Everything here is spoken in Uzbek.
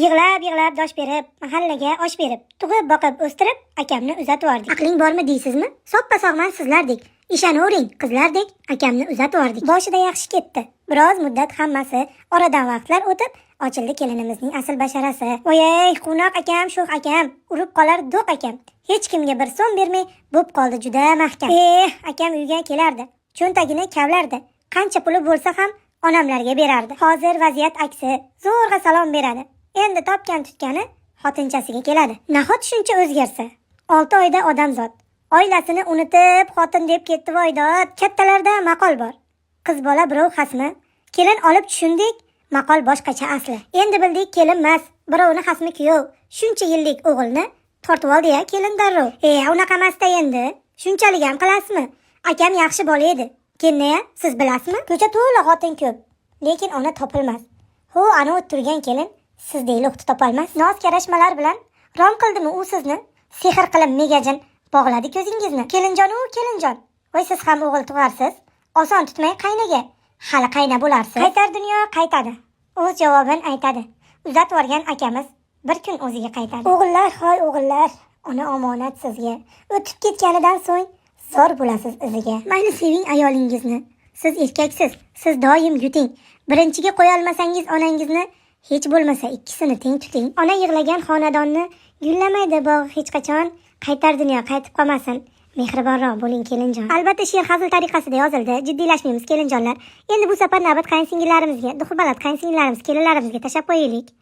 Yig'lab dosh berib, mahallaga osh berib, tug'ib boqib o'stirib, akamni uzatvordik. Aqling bormi deysizmi? Soppa-sog'man sizlardek, ishonavering qizlardek akamni uzatvordik. Boshida yaxshi ketdi. Biroz muddat hammasi oradan vaqtlar o'tib, ochildi kelinimizning asl basharasi. Voyey, quvnoq akam, sho'x akam, urib qolar do'q akam. Hech kimga bir so'm bermay bo'p qoldi juda mahkam. Akam uyga kelardi. Cho'ntagini kavlardi. Qancha puli bo'lsa ham onamlarga berardi. Hozir vaziyat aksi. Zo'rg'a salom beradi. Endi topgan tutgani xotinchasiga keladi. Nahot shuncha o'zgarsa? 6 oyda odamzod. Oilasini unutib xotin deb ketdi voydod. Kattalarda maqol bor. Qiz bola birov xasmi? Kelin olib tushundik, maqol boshqacha asli. Endi bildik kelin emas, birovni xasmi kuyov. Shuncha yillik o'g'ilni tortib oldi-ya kelin darrov. Unaqa emas-da endi. Shunchalik ham qilasizmi? Akam yaxshi bola edi. Kenneya, siz bilasizmi? Ko'cha to'la xotin ko'p, lekin ona topilmas. Ana o'tirgan kelin sizdek luqti topolmas. Noz karashmalar bilan rom qildimi u sizni? Sehr qilib megajin bog'ladi ko'zingizni. Kelinjon. Voy siz ham o'g'il tug'arsiz. Oson tutmay qaynaga. Hali qayna bo'larsiz. Qaytar dunyo qaytadi. O'z javobini aytadi. Uzatib yuborgan akamiz bir kun o'ziga qaytadi. O'g'illar, hoy o'g'illar, ona omonat sizga. O'tib ketganidan so'ng zor bo'lasiz iziga. Mayli seving ayolingizni. Siz erkaksiz, siz doim yuting. Birinchiga qo'ya olmasangiz onangizni, hech bo'lmasa ikkisini teng tuting. Ona yig'lagan xonadonni gullamaydi bog' hech qachon. Qaytar dunyo qaytib qolmasin. Mehribonroq bo'ling kelinjon. Albatta she'r hazil tariqasida yozildi. Jiddiylashmaymiz kelinjonlar. Endi bu safar navbat qaynsingillarimiz, duxubalat qaynsingillarimiz, kelinlarimizga tashab qo'yaylik.